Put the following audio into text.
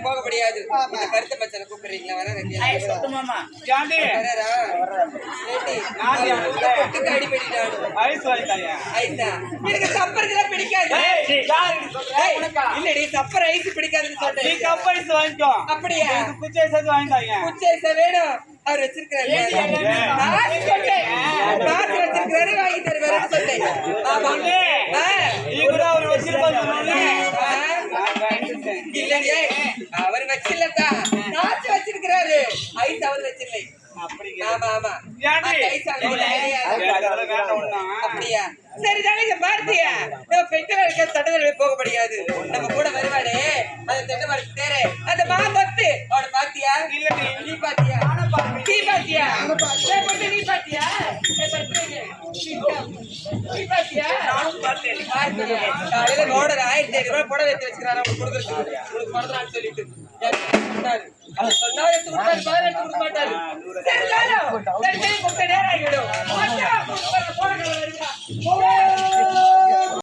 போக முடியாது. இந்த கருத்த மச்சனை கூப்பிடுறீங்களா? வர எனக்கு சப்பர் பிடிக்காது. இல்லடி சப்பர் ஐஸ் பிடிக்காதுன்னு சொல்றேன். அப்படியா? குச்சை வேணும். அவர் வச்சிருக்காரு வாங்கி தருவாரு சொன்னேன். இல்லையே அவர் வச்சில்லக்கா காசு வச்சிருக்கிறாரு. ஐஸ் அவர் வச்சில்லை. ஆமா ஆமா அப்படியா? சரிதானே பார்த்தியா? பெண்கள் தட்டதடவை போக முடியாது. நம்ம கூட வருவானே அந்த தென்னை தேரே அந்த மாமத்து அவனை பாத்தியா? இல்ல நீ பாத்தியா? நீ பாத்தியா? நீ பாத்தியா? நீ பாத்தியா? காலையில நோடர் 1500 ரூபாய் புடவை எடுத்து வச்சுக்கிறாரு. அவனுக்கு கொடுக்குறது உனக்கு பண்றான்னு சொல்லிட்டு சொன்னா எடுத்து கொடுக்க மாட்டாரு.